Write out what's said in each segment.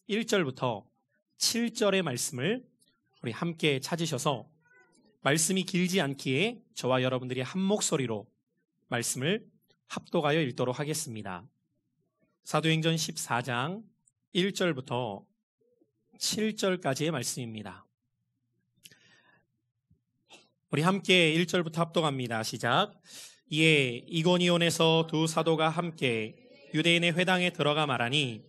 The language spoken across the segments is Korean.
1절부터 7절의 말씀을 우리 함께 찾으셔서 말씀이 길지 않기에 저와 여러분들이 한 목소리로 말씀을 합독하여 읽도록 하겠습니다. 사도행전 14장 1절부터 7절까지의 말씀입니다. 우리 함께 1절부터 합독합니다. 시작. 이에 이고니온에서 두 사도가 함께 유대인의 회당에 들어가 말하니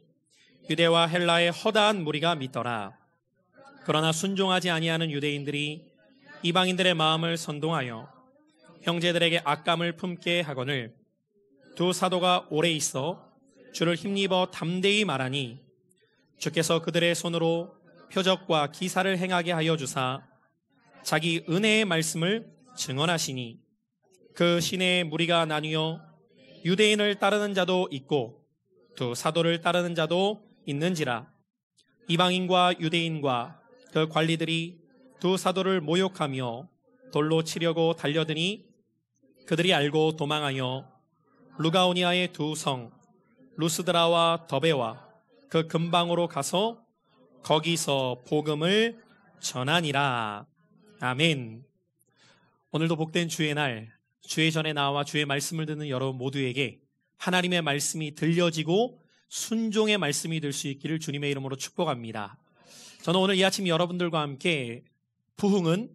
유대와 헬라의 허다한 무리가 믿더라. 그러나 순종하지 아니하는 유대인들이 이방인들의 마음을 선동하여 형제들에게 악감을 품게 하거늘 두 사도가 오래 있어 주를 힘입어 담대히 말하니 주께서 그들의 손으로 표적과 기사를 행하게 하여 주사 자기 은혜의 말씀을 증언하시니 그 시내의 무리가 나뉘어 유대인을 따르는 자도 있고 두 사도를 따르는 자도 있는지라. 이방인과 유대인과 그 관리들이 두 사도를 모욕하며 돌로 치려고 달려드니 그들이 알고 도망하여 루가오니아의 두 성 루스드라와 더베와 그 근방으로 가서 거기서 복음을 전하니라. 아멘. 오늘도 복된 주의 날, 주의 전에 나와 주의 말씀을 듣는 여러분 모두에게 하나님의 말씀이 들려지고 순종의 말씀이 될 수 있기를 주님의 이름으로 축복합니다. 저는 오늘 이 아침 여러분들과 함께 부흥은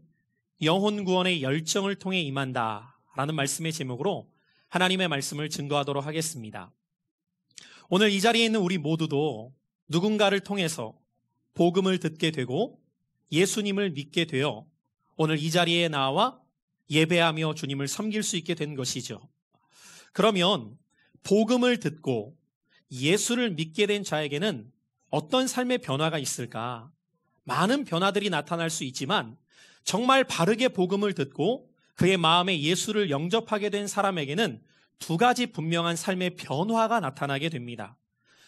영혼 구원의 열정을 통해 임한다 라는 말씀의 제목으로 하나님의 말씀을 증거하도록 하겠습니다. 오늘 이 자리에 있는 우리 모두도 누군가를 통해서 복음을 듣게 되고 예수님을 믿게 되어 오늘 이 자리에 나와 예배하며 주님을 섬길 수 있게 된 것이죠. 그러면 복음을 듣고 예수를 믿게 된 자에게는 어떤 삶의 변화가 있을까? 많은 변화들이 나타날 수 있지만 정말 바르게 복음을 듣고 그의 마음에 예수를 영접하게 된 사람에게는 두 가지 분명한 삶의 변화가 나타나게 됩니다.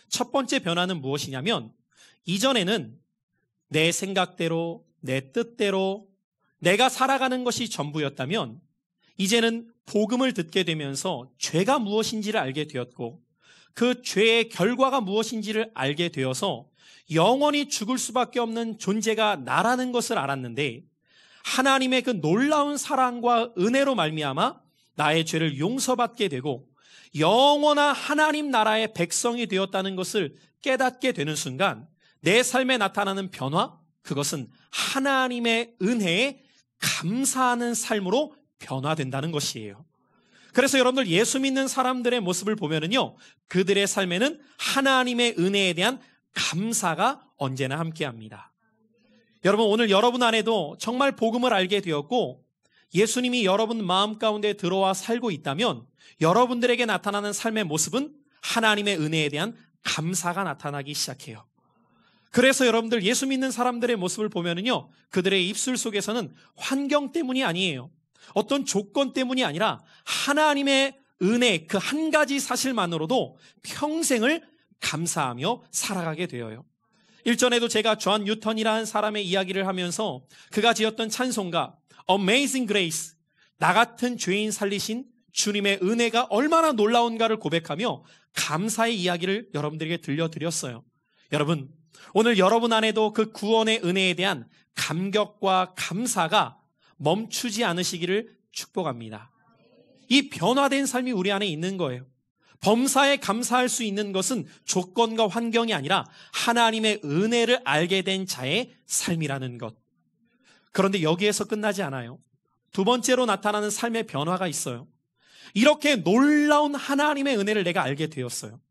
첫 번째 변화는 무엇이냐면 이전에는 내 생각대로, 내 뜻대로 내가 살아가는 것이 전부였다면 이제는 복음을 듣게 되면서 죄가 무엇인지를 알게 되었고 그 죄의 결과가 무엇인지를 알게 되어서 영원히 죽을 수밖에 없는 존재가 나라는 것을 알았는데 하나님의 그 놀라운 사랑과 은혜로 말미암아 나의 죄를 용서받게 되고 영원한 하나님 나라의 백성이 되었다는 것을 깨닫게 되는 순간 내 삶에 나타나는 변화, 그것은 하나님의 은혜에 감사하는 삶으로 변화된다는 것이에요. 그래서 여러분들 예수 믿는 사람들의 모습을 보면은요, 그들의 삶에는 하나님의 은혜에 대한 감사가 언제나 함께합니다. 여러분, 오늘 여러분 안에도 정말 복음을 알게 되었고 예수님이 여러분 마음 가운데 들어와 살고 있다면 여러분들에게 나타나는 삶의 모습은 하나님의 은혜에 대한 감사가 나타나기 시작해요. 그래서 여러분들 예수 믿는 사람들의 모습을 보면은요, 그들의 입술 속에서는 환경 때문이 아니에요. 어떤 조건 때문이 아니라 하나님의 은혜 그 한 가지 사실만으로도 평생을 감사하며 살아가게 되어요. 일전에도 제가 존 뉴턴이라는 사람의 이야기를 하면서 그가 지었던 찬송가 Amazing Grace, 나 같은 죄인 살리신 주님의 은혜가 얼마나 놀라운가를 고백하며 감사의 이야기를 여러분들에게 들려드렸어요. 여러분, 오늘 여러분 안에도 그 구원의 은혜에 대한 감격과 감사가 멈추지 않으시기를 축복합니다. 이 변화된 삶이 우리 안에 있는 거예요. 범사에 감사할 수 있는 것은 조건과 환경이 아니라 하나님의 은혜를 알게 된 자의 삶이라는 것. 그런데 여기에서 끝나지 않아요. 두 번째로 나타나는 삶의 변화가 있어요. 이렇게 놀라운 하나님의 은혜를 내가 알게 되었어요.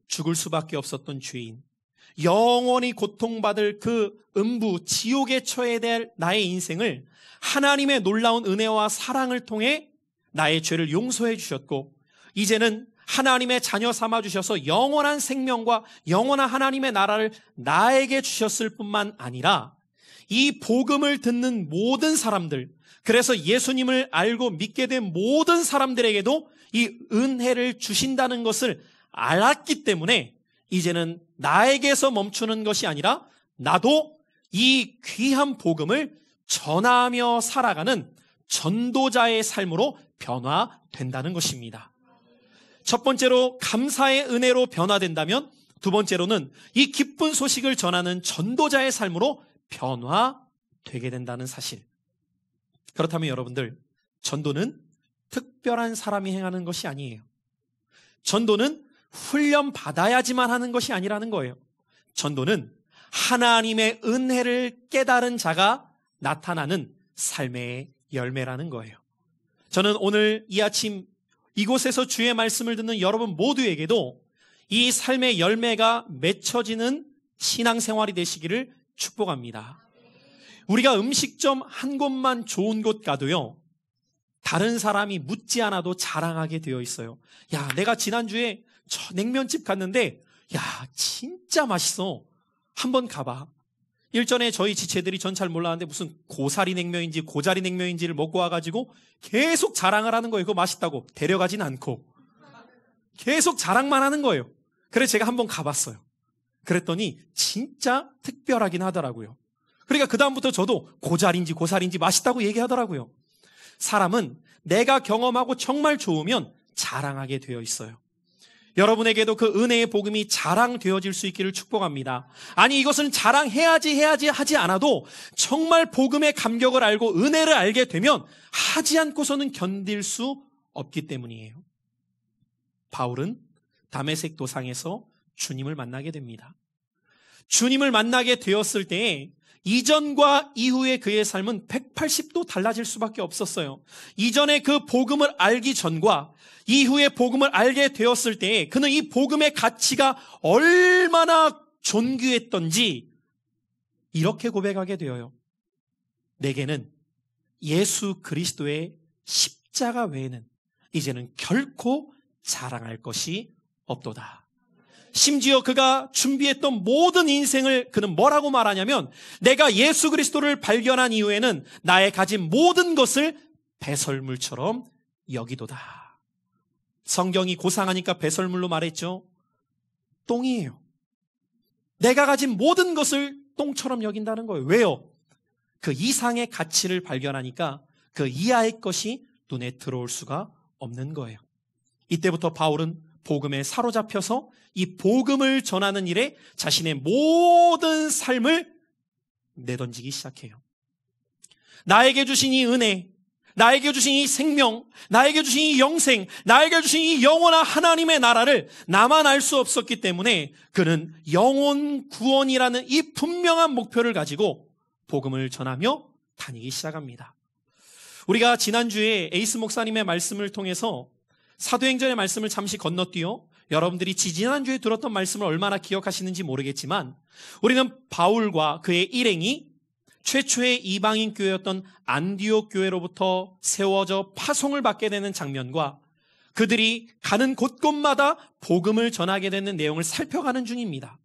죽을 수밖에 없었던 죄인, 영원히 고통받을 그 음부, 지옥에 처해야 될 나의 인생을 하나님의 놀라운 은혜와 사랑을 통해 나의 죄를 용서해 주셨고 이제는 하나님의 자녀 삼아 주셔서 영원한 생명과 영원한 하나님의 나라를 나에게 주셨을 뿐만 아니라 이 복음을 듣는 모든 사람들, 그래서 예수님을 알고 믿게 된 모든 사람들에게도 이 은혜를 주신다는 것을 알았기 때문에 이제는 나에게서 멈추는 것이 아니라 나도 이 귀한 복음을 전하며 살아가는 전도자의 삶으로 변화된다는 것입니다. 첫 번째로 감사의 은혜로 변화된다면 두 번째로는 이 기쁜 소식을 전하는 전도자의 삶으로 변화되게 된다는 사실. 그렇다면 여러분들, 전도는 특별한 사람이 행하는 것이 아니에요. 전도는 훈련 받아야지만 하는 것이 아니라는 거예요. 전도는 하나님의 은혜를 깨달은 자가 나타나는 삶의 열매라는 거예요. 저는 오늘 이 아침 이곳에서 주의 말씀을 듣는 여러분 모두에게도 이 삶의 열매가 맺혀지는 신앙생활이 되시기를 축복합니다. 우리가 음식점 한 곳만 좋은 곳 가도요, 다른 사람이 묻지 않아도 자랑하게 되어 있어요. 야, 내가 지난주에 저 냉면집 갔는데 야, 진짜 맛있어. 한번 가봐. 일전에 저희 지체들이 전 잘 몰랐는데 무슨 고사리 냉면인지 고자리 냉면인지를 먹고 와가지고 계속 자랑을 하는 거예요. 그거 맛있다고. 데려가진 않고 계속 자랑만 하는 거예요. 그래서 제가 한번 가봤어요. 그랬더니 진짜 특별하긴 하더라고요. 그러니까 그 다음부터 저도 고자리인지 고사리인지 맛있다고 얘기하더라고요. 사람은 내가 경험하고 정말 좋으면 자랑하게 되어 있어요. 여러분에게도 그 은혜의 복음이 자랑되어질 수 있기를 축복합니다. 아니, 이것은 자랑해야지 하지 않아도 정말 복음의 감격을 알고 은혜를 알게 되면 하지 않고서는 견딜 수 없기 때문이에요. 바울은 다메섹 도상에서 주님을 만나게 됩니다. 주님을 만나게 되었을 때에 이전과 이후의 그의 삶은 180도 달라질 수밖에 없었어요. 이전에 그 복음을 알기 전과 이후에 복음을 알게 되었을 때에 그는 이 복음의 가치가 얼마나 존귀했던지 이렇게 고백하게 되어요. 내게는 예수 그리스도의 십자가 외에는 이제는 결코 자랑할 것이 없도다. 심지어 그가 준비했던 모든 인생을 그는 뭐라고 말하냐면, 내가 예수 그리스도를 발견한 이후에는 나의 가진 모든 것을 배설물처럼 여기도다. 성경이 고상하니까 배설물로 말했죠. 똥이에요. 내가 가진 모든 것을 똥처럼 여긴다는 거예요. 왜요? 그 이상의 가치를 발견하니까 그 이하의 것이 눈에 들어올 수가 없는 거예요. 이때부터 바울은 복음에 사로잡혀서 이 복음을 전하는 일에 자신의 모든 삶을 내던지기 시작해요. 나에게 주신 이 은혜, 나에게 주신 이 생명, 나에게 주신 이 영생, 나에게 주신 이 영원한 하나님의 나라를 나만 알 수 없었기 때문에 그는 영혼 구원이라는 이 분명한 목표를 가지고 복음을 전하며 다니기 시작합니다. 우리가 지난주에 에이스 목사님의 말씀을 통해서 사도행전의 말씀을 잠시 건너뛰어 여러분들이 지난주에 들었던 말씀을 얼마나 기억하시는지 모르겠지만, 우리는 바울과 그의 일행이 최초의 이방인 교회였던 안디옥 교회로부터 세워져 파송을 받게 되는 장면과 그들이 가는 곳곳마다 복음을 전하게 되는 내용을 살펴가는 중입니다.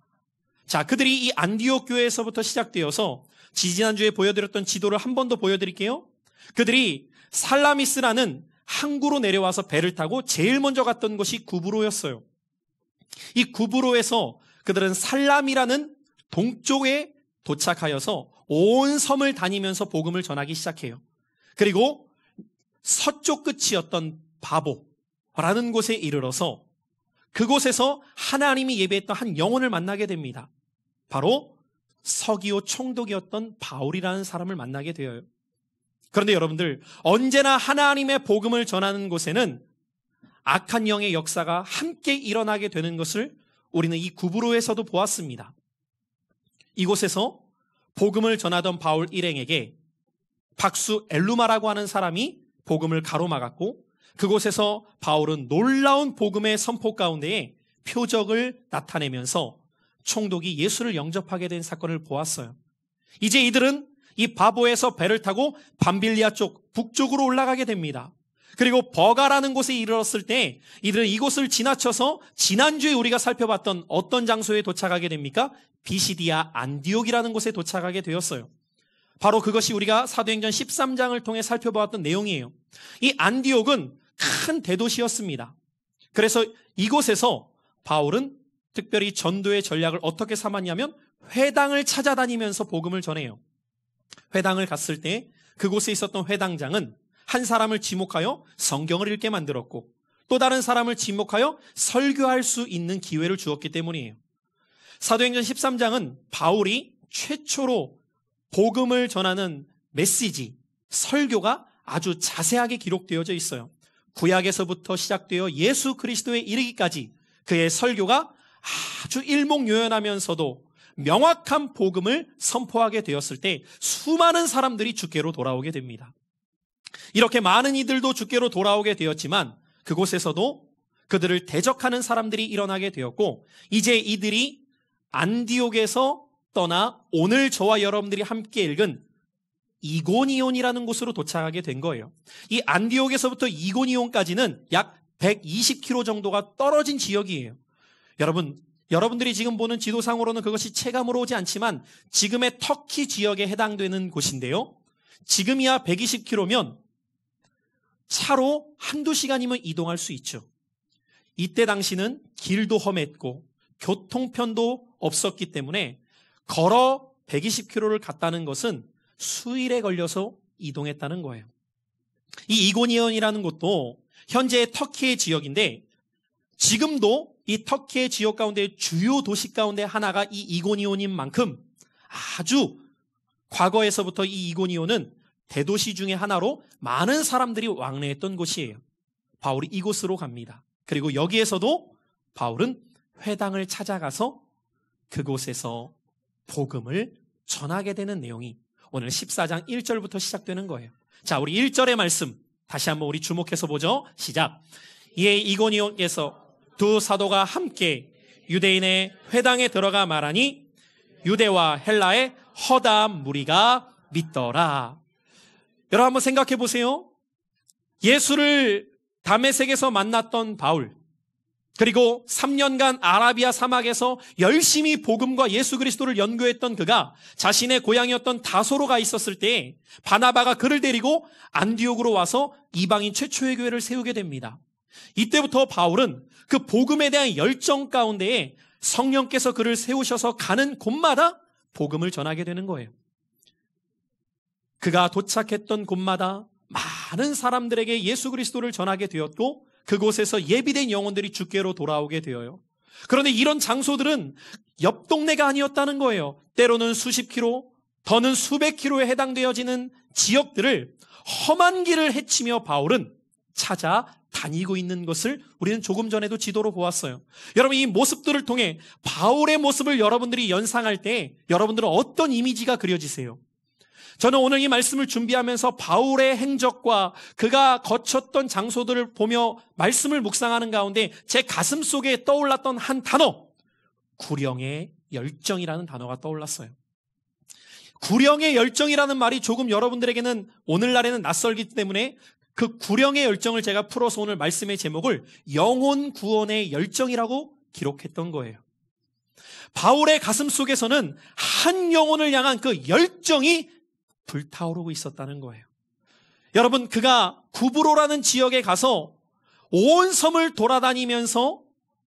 자, 그들이 이 안디옥 교회에서부터 시작되어서 지난주에 보여드렸던 지도를 한 번 더 보여드릴게요. 그들이 살라미스라는 항구로 내려와서 배를 타고 제일 먼저 갔던 곳이 구브로였어요. 이 구브로에서 그들은 살람이라는 동쪽에 도착하여서 온 섬을 다니면서 복음을 전하기 시작해요. 그리고 서쪽 끝이었던 바보라는 곳에 이르러서 그곳에서 하나님이 예배했던 한 영혼을 만나게 됩니다. 바로 서기오 총독이었던 바울이라는 사람을 만나게 되어요. 그런데 여러분들, 언제나 하나님의 복음을 전하는 곳에는 악한 영의 역사가 함께 일어나게 되는 것을 우리는 이 구브로에서도 보았습니다. 이곳에서 복음을 전하던 바울 일행에게 박수 엘루마라고 하는 사람이 복음을 가로막았고, 그곳에서 바울은 놀라운 복음의 선포 가운데에 표적을 나타내면서 총독이 예수를 영접하게 된 사건을 보았어요. 이제 이들은 이 바보에서 배를 타고 밤빌리아 쪽 북쪽으로 올라가게 됩니다. 그리고 버가라는 곳에 이르렀을 때 이들은 이곳을 지나쳐서 지난주에 우리가 살펴봤던 어떤 장소에 도착하게 됩니까? 비시디아 안디옥이라는 곳에 도착하게 되었어요. 바로 그것이 우리가 사도행전 13장을 통해 살펴보았던 내용이에요. 이 안디옥은 큰 대도시였습니다. 그래서 이곳에서 바울은 특별히 전도의 전략을 어떻게 삼았냐면 회당을 찾아다니면서 복음을 전해요. 회당을 갔을 때 그곳에 있었던 회당장은 한 사람을 지목하여 성경을 읽게 만들었고 또 다른 사람을 지목하여 설교할 수 있는 기회를 주었기 때문이에요. 사도행전 13장은 바울이 최초로 복음을 전하는 메시지, 설교가 아주 자세하게 기록되어져 있어요. 구약에서부터 시작되어 예수 그리스도에 이르기까지 그의 설교가 아주 일목요연하면서도 명확한 복음을 선포하게 되었을 때 수많은 사람들이 주께로 돌아오게 됩니다. 이렇게 많은 이들도 주께로 돌아오게 되었지만 그곳에서도 그들을 대적하는 사람들이 일어나게 되었고, 이제 이들이 안디옥에서 떠나 오늘 저와 여러분들이 함께 읽은 이고니온이라는 곳으로 도착하게 된 거예요. 이 안디옥에서부터 이고니온까지는 약 120km 정도가 떨어진 지역이에요. 여러분들이 지금 보는 지도상으로는 그것이 체감으로 오지 않지만 지금의 터키 지역에 해당되는 곳인데요. 지금이야 120km면 차로 한두 시간이면 이동할 수 있죠. 이때 당시는 길도 험했고 교통편도 없었기 때문에 걸어 120km를 갔다는 것은 수일에 걸려서 이동했다는 거예요. 이 이고니온이라는 곳도 현재의 터키의 지역인데, 지금도 이 터키의 지역 가운데 주요 도시 가운데 하나가 이 이고니온인 만큼 아주 과거에서부터 이 이고니온은 대도시 중에 하나로 많은 사람들이 왕래했던 곳이에요. 바울이 이곳으로 갑니다. 그리고 여기에서도 바울은 회당을 찾아가서 그곳에서 복음을 전하게 되는 내용이 오늘 14장 1절부터 시작되는 거예요. 자, 우리 1절의 말씀 다시 한번 우리 주목해서 보죠. 시작. 이에 이고니온에서 두 사도가 함께 유대인의 회당에 들어가 말하니 유대와 헬라의 허다한 무리가 믿더라. 여러분 한번 생각해 보세요. 예수를 다메섹에서 만났던 바울, 그리고 3년간 아라비아 사막에서 열심히 복음과 예수 그리스도를 연구했던 그가 자신의 고향이었던 다소로 가 있었을 때 바나바가 그를 데리고 안디옥으로 와서 이방인 최초의 교회를 세우게 됩니다. 이때부터 바울은 그 복음에 대한 열정 가운데에 성령께서 그를 세우셔서 가는 곳마다 복음을 전하게 되는 거예요. 그가 도착했던 곳마다 많은 사람들에게 예수 그리스도를 전하게 되었고, 그곳에서 예비된 영혼들이 주께로 돌아오게 되어요. 그런데 이런 장소들은 옆 동네가 아니었다는 거예요. 때로는 수십 킬로, 더는 수백 킬로에 해당되어지는 지역들을 험한 길을 헤치며 바울은 찾아 다니고 있는 것을 우리는 조금 전에도 지도로 보았어요. 여러분, 이 모습들을 통해 바울의 모습을 여러분들이 연상할 때 여러분들은 어떤 이미지가 그려지세요? 저는 오늘 이 말씀을 준비하면서 바울의 행적과 그가 거쳤던 장소들을 보며 말씀을 묵상하는 가운데 제 가슴 속에 떠올랐던 한 단어, 구령의 열정이라는 단어가 떠올랐어요. 구령의 열정이라는 말이 조금 여러분들에게는 오늘날에는 낯설기 때문에 그 구령의 열정을 제가 풀어서 오늘 말씀의 제목을 영혼 구원의 열정이라고 기록했던 거예요. 바울의 가슴 속에서는 한 영혼을 향한 그 열정이 불타오르고 있었다는 거예요. 여러분, 그가 구브로라는 지역에 가서 온 섬을 돌아다니면서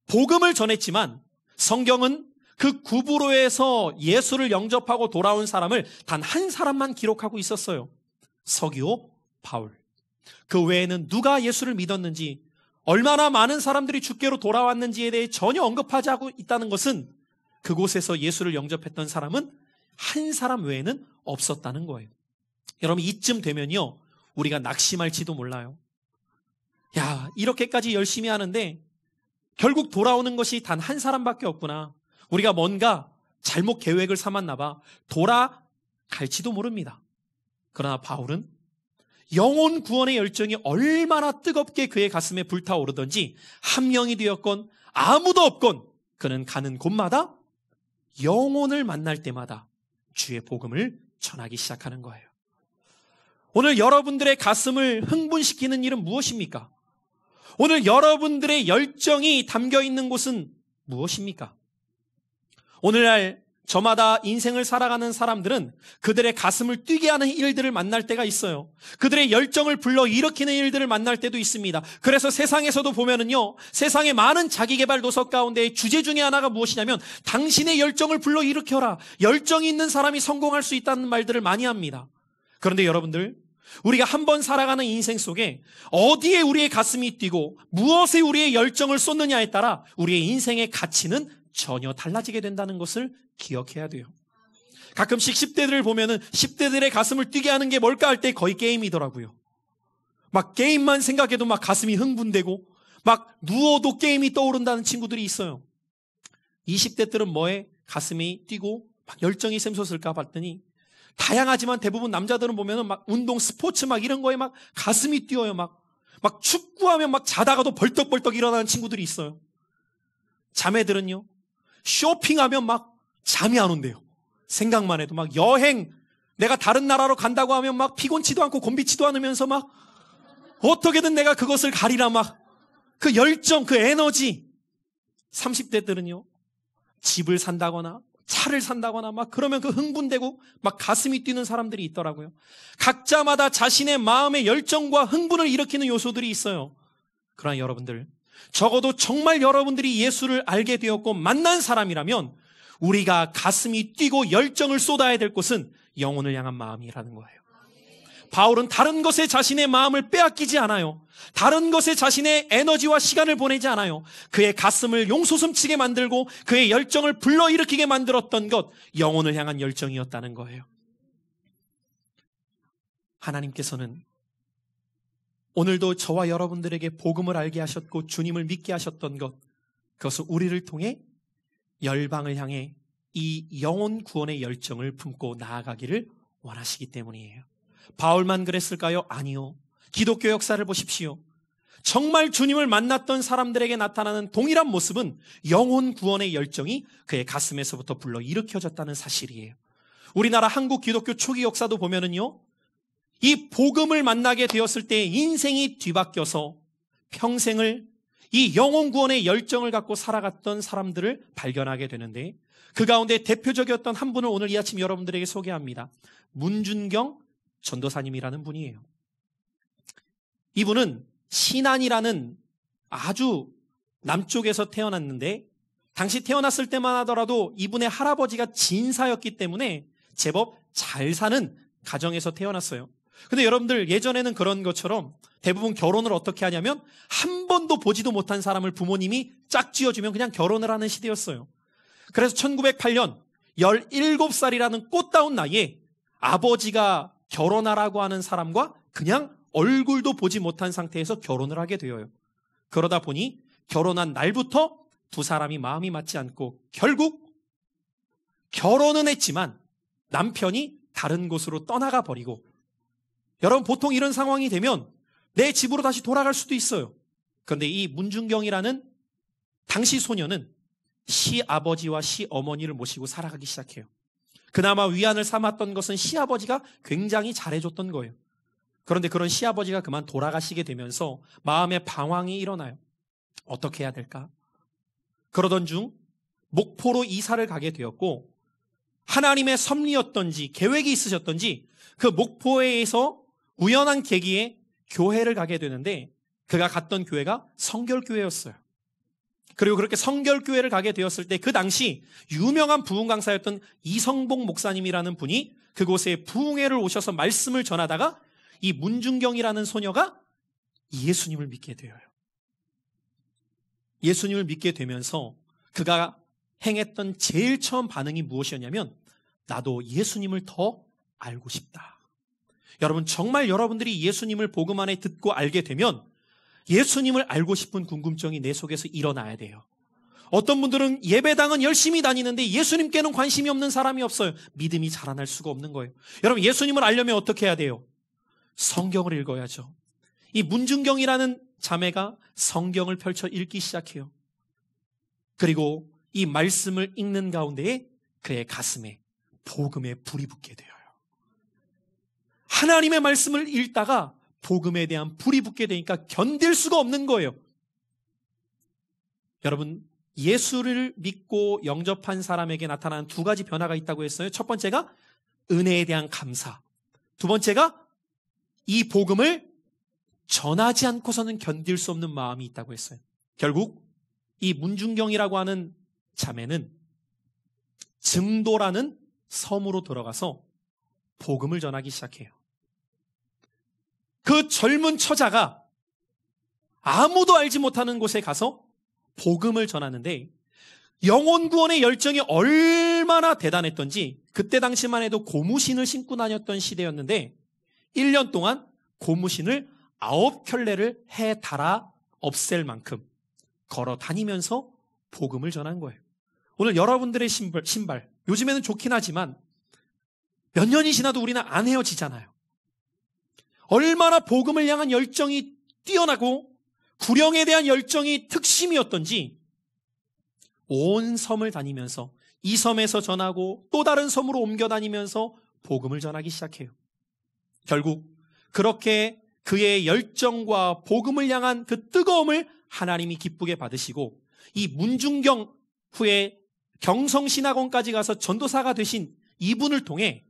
복음을 전했지만 성경은 그 구브로에서 예수를 영접하고 돌아온 사람을 단 한 사람만 기록하고 있었어요. 서기오 바울. 그 외에는 누가 예수를 믿었는지, 얼마나 많은 사람들이 주께로 돌아왔는지에 대해 전혀 언급하지 않고 있다는 것은 그곳에서 예수를 영접했던 사람은 한 사람 외에는 없었다는 거예요. 여러분, 이쯤 되면요, 우리가 낙심할지도 몰라요. 야, 이렇게까지 열심히 하는데 결국 돌아오는 것이 단 한 사람밖에 없구나. 우리가 뭔가 잘못 계획을 삼았나 봐. 돌아갈지도 모릅니다. 그러나 바울은 영혼 구원의 열정이 얼마나 뜨겁게 그의 가슴에 불타오르던지 한 명이 되었건 아무도 없건 그는 가는 곳마다 영혼을 만날 때마다 주의 복음을 전하기 시작하는 거예요. 오늘 여러분들의 가슴을 흥분시키는 일은 무엇입니까? 오늘 여러분들의 열정이 담겨 있는 곳은 무엇입니까? 오늘날 저마다 인생을 살아가는 사람들은 그들의 가슴을 뛰게 하는 일들을 만날 때가 있어요. 그들의 열정을 불러일으키는 일들을 만날 때도 있습니다. 그래서 세상에서도 보면은요, 세상의 많은 자기개발 도서 가운데 주제 중에 하나가 무엇이냐면 당신의 열정을 불러일으켜라. 열정이 있는 사람이 성공할 수 있다는 말들을 많이 합니다. 그런데 여러분들, 우리가 한번 살아가는 인생 속에 어디에 우리의 가슴이 뛰고 무엇에 우리의 열정을 쏟느냐에 따라 우리의 인생의 가치는 전혀 달라지게 된다는 것을 기억해야 돼요. 가끔씩 10대들을 보면은 10대들의 가슴을 뛰게 하는 게 뭘까 할 때 거의 게임이더라고요. 막 게임만 생각해도 막 가슴이 흥분되고 막 누워도 게임이 떠오른다는 친구들이 있어요. 20대들은 뭐에 가슴이 뛰고 막 열정이 샘솟을까 봤더니 다양하지만 대부분 남자들은 보면은 막 운동, 스포츠 막 이런 거에 막 가슴이 뛰어요. 막 축구하면 막 자다가도 벌떡벌떡 일어나는 친구들이 있어요. 자매들은요, 쇼핑하면 막 잠이 안 온대요. 생각만 해도 막 여행, 내가 다른 나라로 간다고 하면 막 피곤치도 않고 곤비치도 않으면서 막 어떻게든 내가 그것을 가리라 막 그 열정, 그 에너지. 30대들은요, 집을 산다거나 차를 산다거나 막 그러면 그 흥분되고 막 가슴이 뛰는 사람들이 있더라고요. 각자마다 자신의 마음의 열정과 흥분을 일으키는 요소들이 있어요. 그러나 여러분들, 적어도 정말 여러분들이 예수를 알게 되었고 만난 사람이라면 우리가 가슴이 뛰고 열정을 쏟아야 될 곳은 영혼을 향한 마음이라는 거예요. 바울은 다른 것에 자신의 마음을 빼앗기지 않아요. 다른 것에 자신의 에너지와 시간을 보내지 않아요. 그의 가슴을 용솟음치게 만들고 그의 열정을 불러일으키게 만들었던 것, 영혼을 향한 열정이었다는 거예요. 하나님께서는 오늘도 저와 여러분들에게 복음을 알게 하셨고 주님을 믿게 하셨던 것, 그것은 우리를 통해 열방을 향해 이 영혼 구원의 열정을 품고 나아가기를 원하시기 때문이에요. 바울만 그랬을까요? 아니요. 기독교 역사를 보십시오. 정말 주님을 만났던 사람들에게 나타나는 동일한 모습은 영혼 구원의 열정이 그의 가슴에서부터 불러 일으켜졌다는 사실이에요. 우리나라 한국 기독교 초기 역사도 보면은요, 이 복음을 만나게 되었을 때 인생이 뒤바뀌어서 평생을 이 영혼 구원의 열정을 갖고 살아갔던 사람들을 발견하게 되는데, 그 가운데 대표적이었던 한 분을 오늘 이 아침 여러분들에게 소개합니다. 문준경 전도사님이라는 분이에요. 이분은 신안이라는 아주 남쪽에서 태어났는데, 당시 태어났을 때만 하더라도 이분의 할아버지가 진사였기 때문에 제법 잘 사는 가정에서 태어났어요. 근데 여러분들, 예전에는 그런 것처럼 대부분 결혼을 어떻게 하냐면 한 번도 보지도 못한 사람을 부모님이 짝지어주면 그냥 결혼을 하는 시대였어요. 그래서 1908년 17살이라는 꽃다운 나이에 아버지가 결혼하라고 하는 사람과 그냥 얼굴도 보지 못한 상태에서 결혼을 하게 되어요. 그러다 보니 결혼한 날부터 두 사람이 마음이 맞지 않고 결국 결혼은 했지만 남편이 다른 곳으로 떠나가 버리고, 여러분 보통 이런 상황이 되면 내 집으로 다시 돌아갈 수도 있어요. 그런데 이 문준경이라는 당시 소녀는 시아버지와 시어머니를 모시고 살아가기 시작해요. 그나마 위안을 삼았던 것은 시아버지가 굉장히 잘해줬던 거예요. 그런데 그런 시아버지가 그만 돌아가시게 되면서 마음의 방황이 일어나요. 어떻게 해야 될까? 그러던 중 목포로 이사를 가게 되었고, 하나님의 섭리였던지 계획이 있으셨던지 그 목포에서 우연한 계기에 교회를 가게 되는데, 그가 갔던 교회가 성결교회였어요. 그리고 그렇게 성결교회를 가게 되었을 때 그 당시 유명한 부흥 강사였던 이성복 목사님이라는 분이 그곳에 부흥회를 오셔서 말씀을 전하다가 이 문준경이라는 소녀가 예수님을 믿게 되어요. 예수님을 믿게 되면서 그가 행했던 제일 처음 반응이 무엇이었냐면, 나도 예수님을 더 알고 싶다. 여러분, 정말 여러분들이 예수님을 복음 안에 듣고 알게 되면 예수님을 알고 싶은 궁금증이 내 속에서 일어나야 돼요. 어떤 분들은 예배당은 열심히 다니는데 예수님께는 관심이 없는 사람이 없어요. 믿음이 자라날 수가 없는 거예요. 여러분, 예수님을 알려면 어떻게 해야 돼요? 성경을 읽어야죠. 이 문준경이라는 자매가 성경을 펼쳐 읽기 시작해요. 그리고 이 말씀을 읽는 가운데에 그의 가슴에 복음의 불이 붙게 되어요. 하나님의 말씀을 읽다가 복음에 대한 불이 붙게 되니까 견딜 수가 없는 거예요. 여러분, 예수를 믿고 영접한 사람에게 나타나는 두 가지 변화가 있다고 했어요. 첫 번째가 은혜에 대한 감사. 두 번째가 이 복음을 전하지 않고서는 견딜 수 없는 마음이 있다고 했어요. 결국 이 문준경이라고 하는 자매는 증도라는 섬으로 들어가서 복음을 전하기 시작해요. 그 젊은 처자가 아무도 알지 못하는 곳에 가서 복음을 전하는데, 영혼 구원의 열정이 얼마나 대단했던지 그때 당시만 해도 고무신을 신고 다녔던 시대였는데 1년 동안 고무신을 9켤레를 해 달아 없앨 만큼 걸어 다니면서 복음을 전한 거예요. 오늘 여러분들의 신발 요즘에는 좋긴 하지만 몇 년이 지나도 우리는 안 헤어지잖아요. 얼마나 복음을 향한 열정이 뛰어나고 구령에 대한 열정이 특심이었던지 온 섬을 다니면서 이 섬에서 전하고 또 다른 섬으로 옮겨 다니면서 복음을 전하기 시작해요. 결국 그렇게 그의 열정과 복음을 향한 그 뜨거움을 하나님이 기쁘게 받으시고 이 문중경 후에 경성신학원까지 가서 전도사가 되신 이분을 통해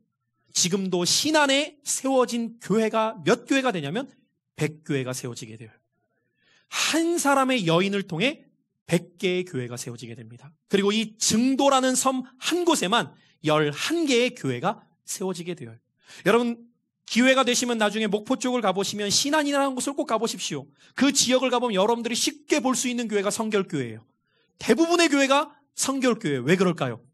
지금도 신안에 세워진 교회가 몇 교회가 되냐면 100교회가 세워지게 돼요. 한 사람의 여인을 통해 100개의 교회가 세워지게 됩니다. 그리고 이 증도라는 섬 한 곳에만 11개의 교회가 세워지게 돼요. 여러분 기회가 되시면 나중에 목포 쪽을 가보시면 신안이라는 곳을 꼭 가보십시오. 그 지역을 가보면 여러분들이 쉽게 볼 수 있는 교회가 성결교회예요. 대부분의 교회가 성결교회예요. 왜 그럴까요?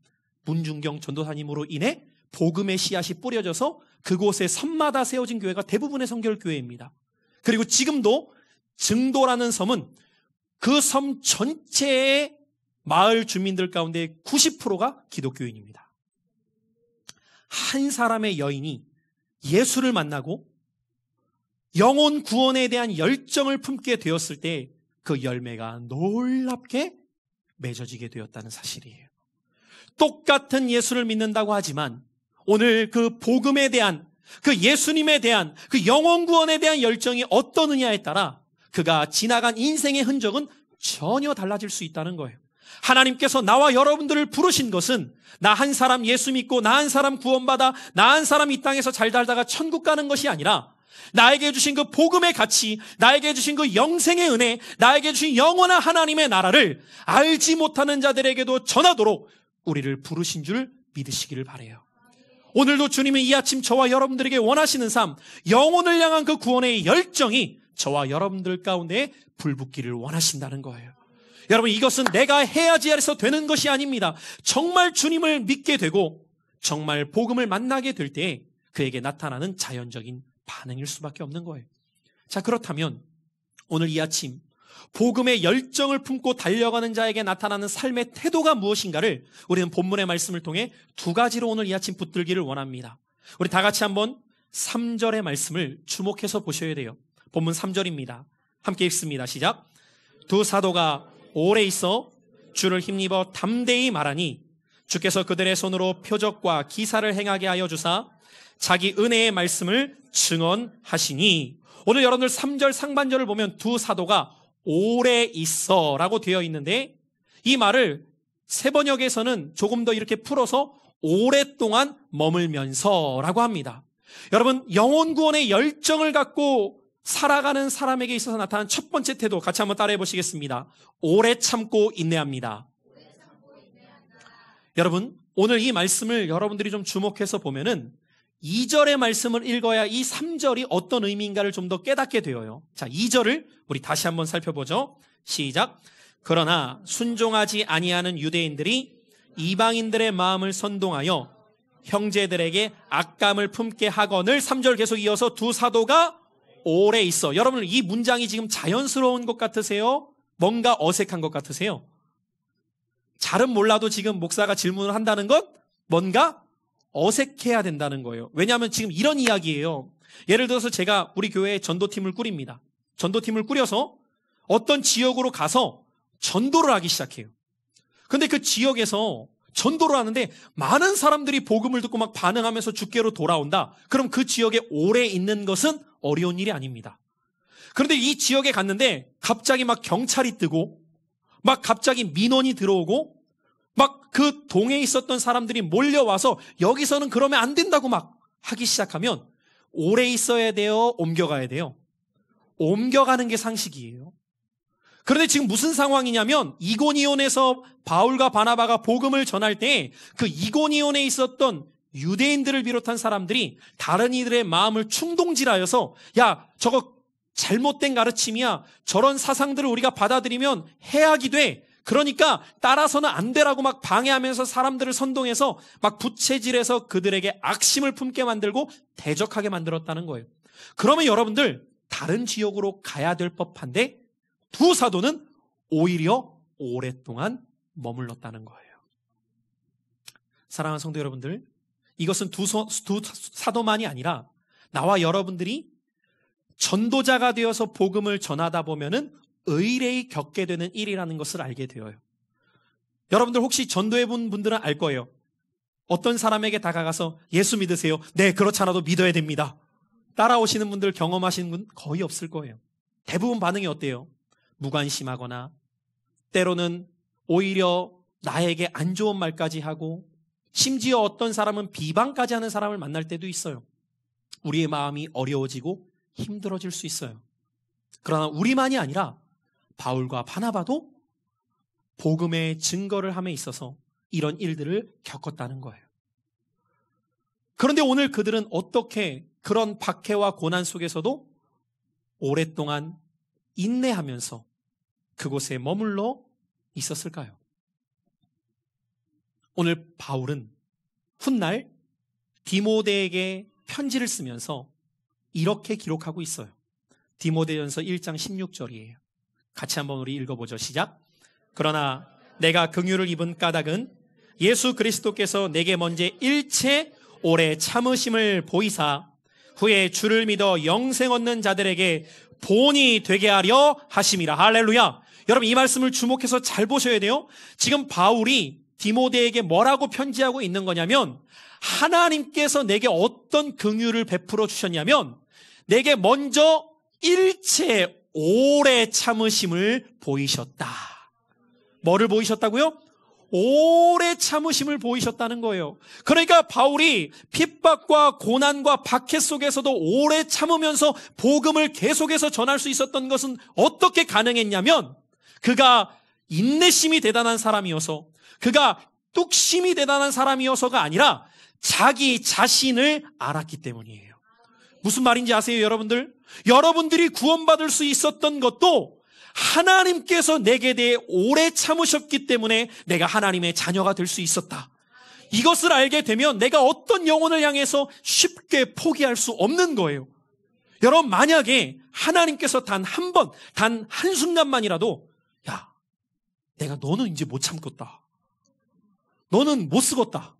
문중경 전도사님으로 인해 복음의 씨앗이 뿌려져서 그곳의 섬마다 세워진 교회가 대부분의 성결교회입니다. 그리고 지금도 증도라는 섬은 그 섬 전체의 마을 주민들 가운데 90%가 기독교인입니다. 한 사람의 여인이 예수를 만나고 영혼 구원에 대한 열정을 품게 되었을 때 그 열매가 놀랍게 맺어지게 되었다는 사실이에요. 똑같은 예수를 믿는다고 하지만 오늘 그 복음에 대한 그 예수님에 대한 그 영혼 구원에 대한 열정이 어떠느냐에 따라 그가 지나간 인생의 흔적은 전혀 달라질 수 있다는 거예요. 하나님께서 나와 여러분들을 부르신 것은 나 한 사람 예수 믿고 나 한 사람 구원받아 나 한 사람 이 땅에서 잘 살다가 천국 가는 것이 아니라 나에게 주신 그 복음의 가치, 나에게 주신 그 영생의 은혜, 나에게 주신 영원한 하나님의 나라를 알지 못하는 자들에게도 전하도록 우리를 부르신 줄 믿으시기를 바라요. 오늘도 주님은 이 아침 저와 여러분들에게 원하시는 삶, 영혼을 향한 그 구원의 열정이 저와 여러분들 가운데 불붙기를 원하신다는 거예요. 여러분 이것은 내가 해야지 해서 되는 것이 아닙니다. 정말 주님을 믿게 되고 정말 복음을 만나게 될 때 그에게 나타나는 자연적인 반응일 수밖에 없는 거예요. 자, 그렇다면 오늘 이 아침 복음의 열정을 품고 달려가는 자에게 나타나는 삶의 태도가 무엇인가를 우리는 본문의 말씀을 통해 두 가지로 오늘 이 아침 붙들기를 원합니다. 우리 다 같이 한번 3절의 말씀을 주목해서 보셔야 돼요. 본문 3절입니다. 함께 읽습니다. 시작. 두 사도가 오래 있어 주를 힘입어 담대히 말하니 주께서 그들의 손으로 표적과 기사를 행하게 하여 주사 자기 은혜의 말씀을 증언하시니. 오늘 여러분들 3절 상반절을 보면 두 사도가 오래 있어 라고 되어 있는데 이 말을 세번역에서는 조금 더 이렇게 풀어서 오랫동안 머물면서 라고 합니다. 여러분 영혼 구원의 열정을 갖고 살아가는 사람에게 있어서 나타난 첫 번째 태도 같이 한번 따라해 보시겠습니다. 오래 참고 인내합니다. 여러분 오늘 이 말씀을 여러분들이 좀 주목해서 보면은 2절의 말씀을 읽어야 이 3절이 어떤 의미인가를 좀 더 깨닫게 되어요. 자, 2절을 우리 다시 한번 살펴보죠. 시작. 그러나 순종하지 아니하는 유대인들이 이방인들의 마음을 선동하여 형제들에게 악감을 품게 하거늘. 3절 계속 이어서 두 사도가 오래 있어. 여러분 이 문장이 지금 자연스러운 것 같으세요? 뭔가 어색한 것 같으세요? 잘은 몰라도 지금 목사가 질문을 한다는 것 뭔가 어색해야 된다는 거예요. 왜냐하면 지금 이런 이야기예요. 예를 들어서 제가 우리 교회에 전도팀을 꾸립니다. 전도팀을 꾸려서 어떤 지역으로 가서 전도를 하기 시작해요. 근데 그 지역에서 전도를 하는데 많은 사람들이 복음을 듣고 막 반응하면서 주께로 돌아온다. 그럼 그 지역에 오래 있는 것은 어려운 일이 아닙니다. 그런데 이 지역에 갔는데 갑자기 막 경찰이 뜨고 막 갑자기 민원이 들어오고 막 그 동에 있었던 사람들이 몰려와서 여기서는 그러면 안 된다고 막 하기 시작하면 오래 있어야 돼요? 옮겨가야 돼요? 옮겨가는 게 상식이에요. 그런데 지금 무슨 상황이냐면 이고니온에서 바울과 바나바가 복음을 전할 때 그 이고니온에 있었던 유대인들을 비롯한 사람들이 다른 이들의 마음을 충동질하여서 야 저거 잘못된 가르침이야. 저런 사상들을 우리가 받아들이면 해악이 돼. 그러니까 따라서는 안 되라고 막 방해하면서 사람들을 선동해서 막 부채질해서 그들에게 악심을 품게 만들고 대적하게 만들었다는 거예요. 그러면 여러분들 다른 지역으로 가야 될 법한데 두 사도는 오히려 오랫동안 머물렀다는 거예요. 사랑하는 성도 여러분들, 이것은 두 사도만이 아니라 나와 여러분들이 전도자가 되어서 복음을 전하다 보면은 의례히 겪게 되는 일이라는 것을 알게 되어요. 여러분들 혹시 전도해 본 분들은 알 거예요. 어떤 사람에게 다가가서 예수 믿으세요? 네, 그렇지 않아도 믿어야 됩니다. 따라오시는 분들, 경험하시는 분 거의 없을 거예요. 대부분 반응이 어때요? 무관심하거나 때로는 오히려 나에게 안 좋은 말까지 하고 심지어 어떤 사람은 비방까지 하는 사람을 만날 때도 있어요. 우리의 마음이 어려워지고 힘들어질 수 있어요. 그러나 우리만이 아니라 바울과 바나바도 복음의 증거를 함에 있어서 이런 일들을 겪었다는 거예요. 그런데 오늘 그들은 어떻게 그런 박해와 고난 속에서도 오랫동안 인내하면서 그곳에 머물러 있었을까요? 오늘 바울은 훗날 디모데에게 편지를 쓰면서 이렇게 기록하고 있어요. 디모데전서 1장 16절이에요. 같이 한번 우리 읽어보죠. 시작. 그러나 내가 긍휼을 입은 까닭은 예수 그리스도께서 내게 먼저 일체 오래 참으심을 보이사 후에 주를 믿어 영생 얻는 자들에게 본이 되게 하려 하심이라. 할렐루야. 여러분 이 말씀을 주목해서 잘 보셔야 돼요. 지금 바울이 디모데에게 뭐라고 편지하고 있는 거냐면 하나님께서 내게 어떤 긍휼을 베풀어 주셨냐면 내게 먼저 일체 오래 참으심을 보이셨다. 뭐를 보이셨다고요? 오래 참으심을 보이셨다는 거예요. 그러니까 바울이 핍박과 고난과 박해 속에서도 오래 참으면서 복음을 계속해서 전할 수 있었던 것은 어떻게 가능했냐면 그가 인내심이 대단한 사람이어서 그가 뚝심이 대단한 사람이어서가 아니라 자기 자신을 알았기 때문이에요. 무슨 말인지 아세요, 여러분들? 여러분들이 구원받을 수 있었던 것도 하나님께서 내게 대해 오래 참으셨기 때문에 내가 하나님의 자녀가 될 수 있었다. 이것을 알게 되면 내가 어떤 영혼을 향해서 쉽게 포기할 수 없는 거예요. 여러분 만약에 하나님께서 단 한 번, 단 한순간만이라도 야, 내가 너는 이제 못 참겠다. 너는 못 쓰겠다.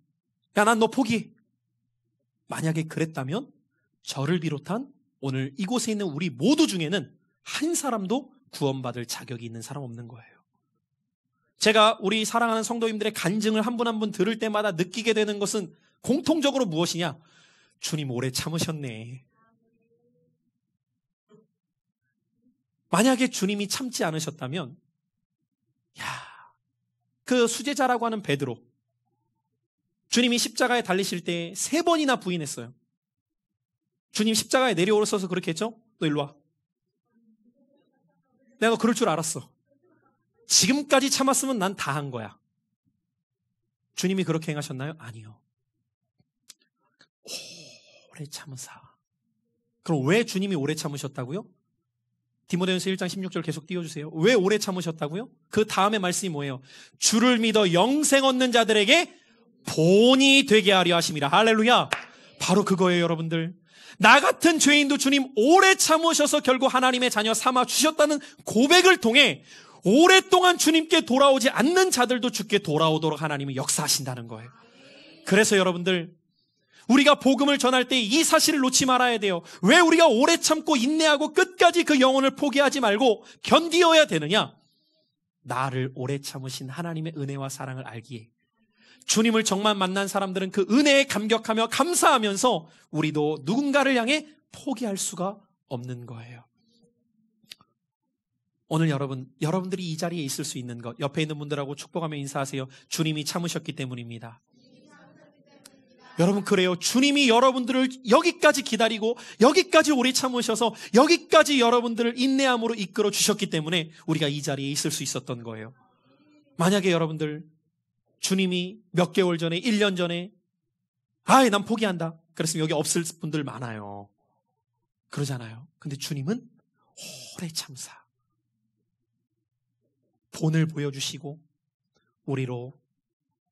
야, 난 너 포기해. 만약에 그랬다면 저를 비롯한 오늘 이곳에 있는 우리 모두 중에는 한 사람도 구원받을 자격이 있는 사람 없는 거예요. 제가 우리 사랑하는 성도님들의 간증을 한 분 한 분 들을 때마다 느끼게 되는 것은 공통적으로 무엇이냐? 주님 오래 참으셨네. 만약에 주님이 참지 않으셨다면 그 수제자라고 하는 베드로 주님이 십자가에 달리실 때 3번이나 부인했어요. 주님 십자가에 내려오셔서 그렇게 했죠? 너 일로 와. 내가 너 그럴 줄 알았어. 지금까지 참았으면 난 다 한 거야. 주님이 그렇게 행하셨나요? 아니요. 오래 참으사. 그럼 왜 주님이 오래 참으셨다고요? 디모데전서 1장 16절 계속 띄워주세요. 왜 오래 참으셨다고요? 그 다음에 말씀이 뭐예요? 주를 믿어 영생 얻는 자들에게 본이 되게 하려 하심이라. 할렐루야. 바로 그거예요, 여러분들. 나 같은 죄인도 주님 오래 참으셔서 결국 하나님의 자녀 삼아 주셨다는 고백을 통해 오랫동안 주님께 돌아오지 않는 자들도 주께 돌아오도록 하나님이 역사하신다는 거예요. 그래서 여러분들 우리가 복음을 전할 때 이 사실을 놓지 말아야 돼요. 왜 우리가 오래 참고 인내하고 끝까지 그 영혼을 포기하지 말고 견디어야 되느냐? 나를 오래 참으신 하나님의 은혜와 사랑을 알기에 주님을 정말 만난 사람들은 그 은혜에 감격하며 감사하면서 우리도 누군가를 향해 포기할 수가 없는 거예요. 오늘 여러분들이 이 자리에 있을 수 있는 것, 옆에 있는 분들하고 축복하며 인사하세요. 주님이 참으셨기 때문입니다. 여러분 그래요. 주님이 여러분들을 여기까지 기다리고 여기까지 오래 참으셔서 여기까지 여러분들을 인내함으로 이끌어 주셨기 때문에 우리가 이 자리에 있을 수 있었던 거예요. 만약에 여러분들 주님이 몇 개월 전에 1년 전에 난 포기한다 그랬으면 여기 없을 분들 많아요. 그러잖아요. 근데 주님은 오래 참사 본을 보여주시고 우리로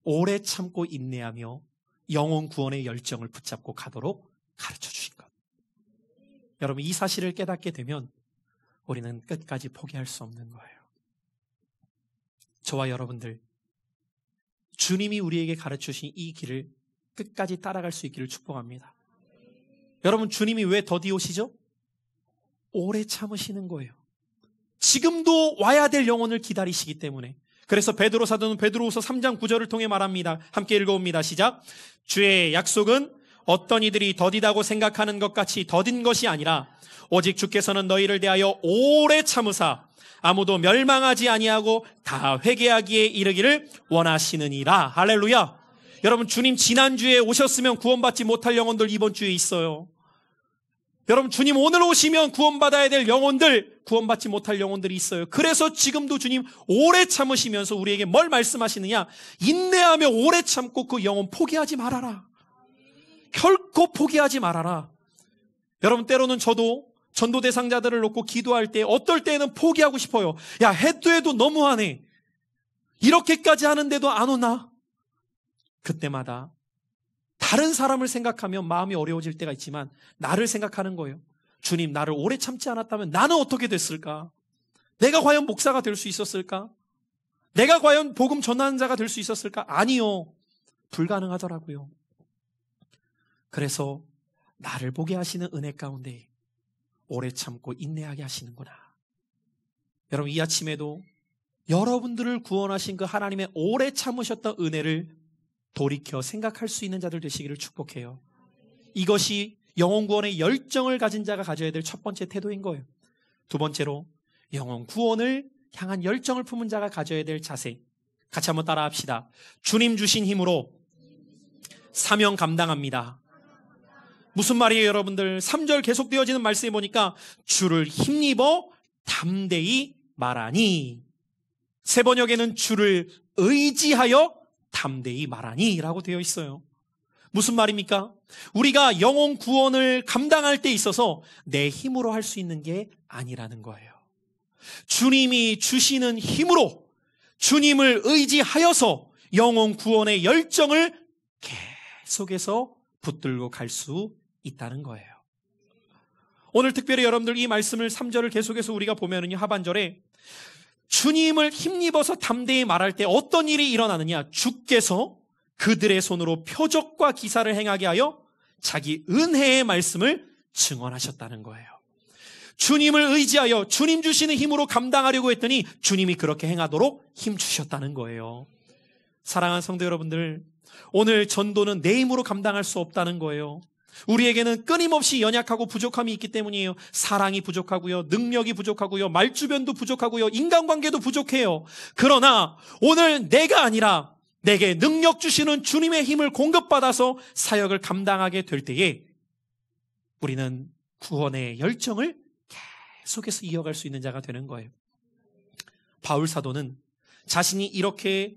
오래 참고 인내하며 영혼 구원의 열정을 붙잡고 가도록 가르쳐 주신 것. 여러분, 이 사실을 깨닫게 되면 우리는 끝까지 포기할 수 없는 거예요. 저와 여러분들, 주님이 우리에게 가르치신 이 길을 끝까지 따라갈 수 있기를 축복합니다. 여러분, 주님이 왜 더디 오시죠? 오래 참으시는 거예요. 지금도 와야 될 영혼을 기다리시기 때문에. 그래서 베드로 사도는 베드로후서 3장 9절을 통해 말합니다. 함께 읽어봅니다. 시작. 주의 약속은 어떤 이들이 더디다고 생각하는 것 같이 더딘 것이 아니라 오직 주께서는 너희를 대하여 오래 참으사 아무도 멸망하지 아니하고 다 회개하기에 이르기를 원하시느니라. 할렐루야. 여러분, 주님 지난주에 오셨으면 구원받지 못할 영혼들 이번 주에 있어요. 여러분, 주님 오늘 오시면 구원받아야 될 영혼들, 구원받지 못할 영혼들이 있어요. 그래서 지금도 주님 오래 참으시면서 우리에게 뭘 말씀하시느냐? 인내하며 오래 참고 그 영혼 포기하지 말아라. 결코 포기하지 말아라. 여러분, 때로는 저도 전도 대상자들을 놓고 기도할 때 어떨 때는 포기하고 싶어요. 야, 해도 너무하네. 이렇게까지 하는데도 안 오나? 그때마다 다른 사람을 생각하면 마음이 어려워질 때가 있지만 나를 생각하는 거예요. 주님, 나를 오래 참지 않았다면 나는 어떻게 됐을까? 내가 과연 목사가 될 수 있었을까? 내가 과연 복음 전하는 자가 될 수 있었을까? 아니요. 불가능하더라고요. 그래서 나를 보게 하시는 은혜 가운데 오래 참고 인내하게 하시는구나. 여러분, 이 아침에도 여러분들을 구원하신 그 하나님의 오래 참으셨던 은혜를 돌이켜 생각할 수 있는 자들 되시기를 축복해요. 이것이 영혼 구원의 열정을 가진 자가 가져야 될 첫 번째 태도인 거예요. 두 번째로 영혼 구원을 향한 열정을 품은 자가 가져야 될 자세. 같이 한번 따라 합시다. 주님 주신 힘으로 사명 감당합니다. 무슨 말이에요, 여러분들? 3절 계속되어지는 말씀에 보니까 주를 힘입어 담대히 말하니. 세 번역에는 주를 의지하여 담대히 말하니 라고 되어 있어요. 무슨 말입니까? 우리가 영혼 구원을 감당할 때 있어서 내 힘으로 할 수 있는 게 아니라는 거예요. 주님이 주시는 힘으로 주님을 의지하여서 영혼 구원의 열정을 계속해서 붙들고 갈 수 있다는 거예요. 오늘 특별히 여러분들 이 말씀을 3절을 계속해서 우리가 보면은요, 하반절에 주님을 힘입어서 담대히 말할 때 어떤 일이 일어나느냐? 주께서 그들의 손으로 표적과 기사를 행하게 하여 자기 은혜의 말씀을 증언하셨다는 거예요. 주님을 의지하여 주님 주시는 힘으로 감당하려고 했더니 주님이 그렇게 행하도록 힘 주셨다는 거예요. 사랑하는 성도 여러분들, 오늘 전도는 내 힘으로 감당할 수 없다는 거예요. 우리에게는 끊임없이 연약하고 부족함이 있기 때문이에요. 사랑이 부족하고요, 능력이 부족하고요, 말주변도 부족하고요, 인간관계도 부족해요. 그러나 오늘 내가 아니라 내게 능력 주시는 주님의 힘을 공급받아서 사역을 감당하게 될 때에 우리는 구원의 열정을 계속해서 이어갈 수 있는 자가 되는 거예요. 바울 사도는 자신이 이렇게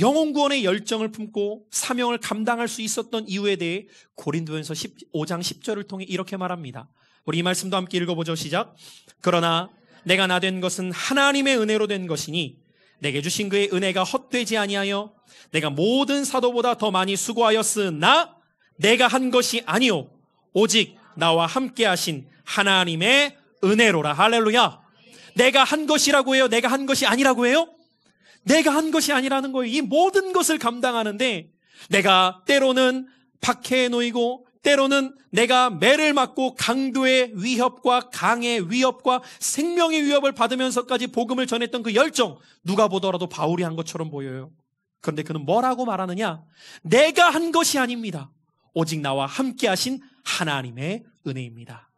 영혼 구원의 열정을 품고 사명을 감당할 수 있었던 이유에 대해 고린도전서 15장 10절을 통해 이렇게 말합니다. 우리 이 말씀도 함께 읽어보죠. 시작. 그러나 내가 나 된 것은 하나님의 은혜로 된 것이니 내게 주신 그의 은혜가 헛되지 아니하여 내가 모든 사도보다 더 많이 수고하였으나 내가 한 것이 아니요 오직 나와 함께 하신 하나님의 은혜로라. 할렐루야. 내가 한 것이라고 해요? 내가 한 것이 아니라고 해요? 내가 한 것이 아니라는 거예요. 이 모든 것을 감당하는데 내가 때로는 박해에 놓이고 때로는 내가 매를 맞고 강도의 위협과 강의 위협과 생명의 위협을 받으면서까지 복음을 전했던 그 열정, 누가 보더라도 바울이 한 것처럼 보여요. 그런데 그는 뭐라고 말하느냐? 내가 한 것이 아닙니다. 오직 나와 함께 하신 하나님의 은혜입니다.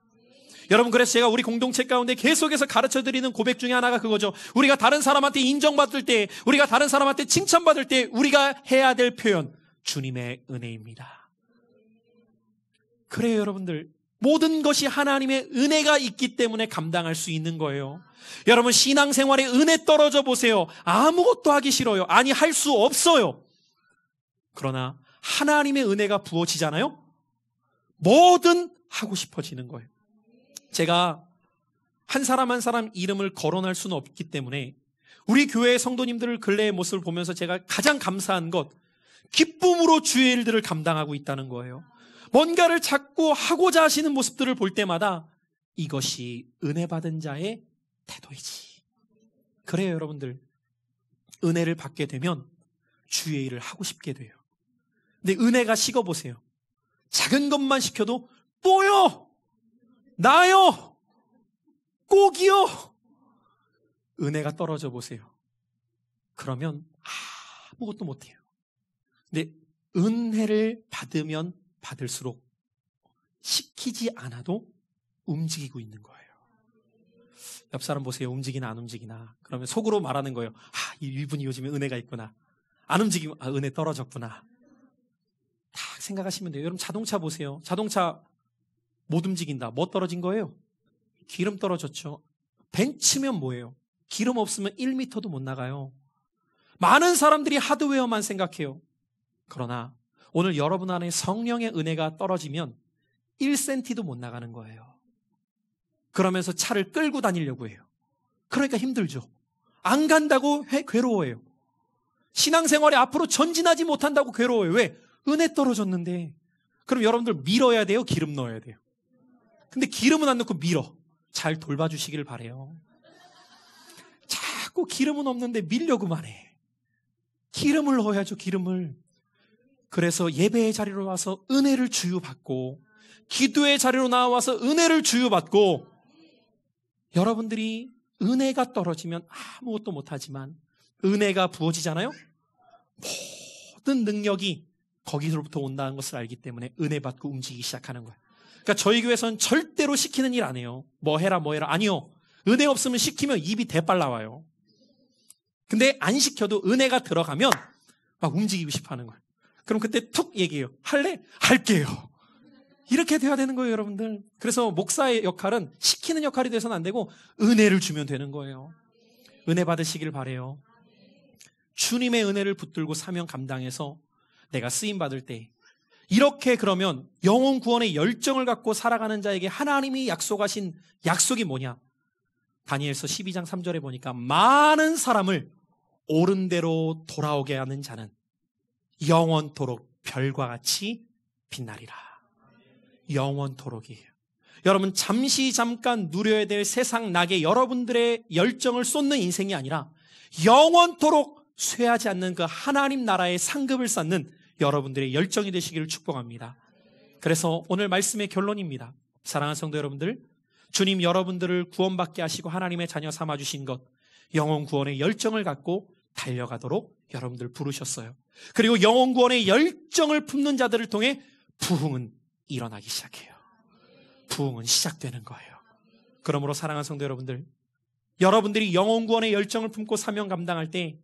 여러분, 그래서 제가 우리 공동체 가운데 계속해서 가르쳐드리는 고백 중에 하나가 그거죠. 우리가 다른 사람한테 인정받을 때, 우리가 다른 사람한테 칭찬받을 때 우리가 해야 될 표현, 주님의 은혜입니다. 그래요, 여러분들. 모든 것이 하나님의 은혜가 있기 때문에 감당할 수 있는 거예요. 여러분, 신앙생활에 은혜 떨어져 보세요. 아무것도 하기 싫어요. 아니, 할 수 없어요. 그러나 하나님의 은혜가 부어지잖아요. 뭐든 하고 싶어지는 거예요. 제가 한 사람 한 사람 이름을 거론할 수는 없기 때문에 우리 교회 성도님들 근래의 모습을 보면서 제가 가장 감사한 것, 기쁨으로 주의 일들을 감당하고 있다는 거예요. 뭔가를 자꾸 하고자 하시는 모습들을 볼 때마다 이것이 은혜 받은 자의 태도이지. 그래요, 여러분들. 은혜를 받게 되면 주의 일을 하고 싶게 돼요. 근데 은혜가 식어보세요. 작은 것만 시켜도 또요, 나요, 꼭이요. 은혜가 떨어져 보세요. 그러면 아무것도 못해요. 근데 은혜를 받으면 받을수록 시키지 않아도 움직이고 있는 거예요. 옆 사람 보세요. 움직이나 안 움직이나. 그러면 속으로 말하는 거예요. 이분이 요즘에 은혜가 있구나. 안 움직이면 은혜 떨어졌구나. 딱 생각하시면 돼요. 여러분 자동차 보세요. 자동차 못 움직인다. 뭐 떨어진 거예요? 기름 떨어졌죠. 벤츠면 뭐예요? 기름 없으면 1m도 못 나가요. 많은 사람들이 하드웨어만 생각해요. 그러나 오늘 여러분 안에 성령의 은혜가 떨어지면 1cm도 못 나가는 거예요. 그러면서 차를 끌고 다니려고 해요. 그러니까 힘들죠. 안 간다고 괴로워해요. 신앙생활에 앞으로 전진하지 못한다고 괴로워해요. 왜? 은혜 떨어졌는데. 그럼 여러분들 밀어야 돼요? 기름 넣어야 돼요? 근데 기름은 안 넣고 밀어. 잘 돌봐주시길 바래요. 자꾸 기름은 없는데 밀려고만 해. 기름을 넣어야죠, 기름을. 그래서 예배의 자리로 와서 은혜를 주유받고, 기도의 자리로 나와서 은혜를 주유받고, 여러분들이 은혜가 떨어지면 아무것도 못하지만 은혜가 부어지잖아요. 모든 능력이 거기서부터 온다는 것을 알기 때문에 은혜 받고 움직이기 시작하는 거예요. 그러니까 저희 교회에서는 절대로 시키는 일 안 해요. 뭐 해라 뭐 해라. 아니요. 은혜 없으면 시키면 입이 대빨 나와요. 근데 안 시켜도 은혜가 들어가면 막 움직이고 싶어 하는 거예요. 그럼 그때 툭 얘기해요. 할래? 할게요. 이렇게 돼야 되는 거예요, 여러분들. 그래서 목사의 역할은 시키는 역할이 돼서는 안 되고 은혜를 주면 되는 거예요. 은혜 받으시길 바래요. 주님의 은혜를 붙들고 사명 감당해서 내가 쓰임 받을 때, 이렇게 그러면 영혼 구원의 열정을 갖고 살아가는 자에게 하나님이 약속하신 약속이 뭐냐? 다니엘서 12장 3절에 보니까 많은 사람을 옳은 대로 돌아오게 하는 자는 영원토록 별과 같이 빛나리라. 영원토록이에요. 여러분 잠깐 누려야 될 세상 낙에 여러분들의 열정을 쏟는 인생이 아니라 영원토록 쇠하지 않는 그 하나님 나라의 상급을 쌓는 여러분들의 열정이 되시기를 축복합니다. 그래서 오늘 말씀의 결론입니다. 사랑하는 성도 여러분들, 주님 여러분들을 구원받게 하시고 하나님의 자녀 삼아주신 것, 영혼 구원의 열정을 갖고 달려가도록 여러분들 부르셨어요. 그리고 영혼 구원의 열정을 품는 자들을 통해 부흥은 일어나기 시작해요. 부흥은 시작되는 거예요. 그러므로 사랑하는 성도 여러분들, 여러분들이 영혼 구원의 열정을 품고 사명 감당할 때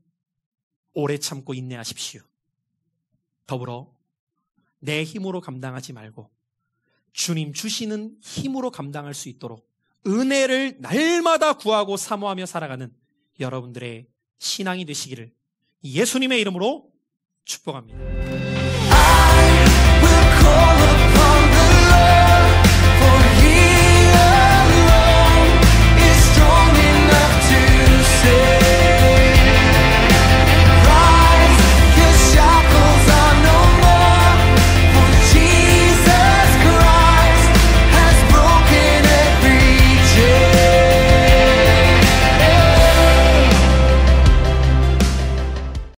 오래 참고 인내하십시오. 더불어 내 힘으로 감당하지 말고 주님 주시는 힘으로 감당할 수 있도록 은혜를 날마다 구하고 사모하며 살아가는 여러분들의 신앙이 되시기를 예수님의 이름으로 축복합니다.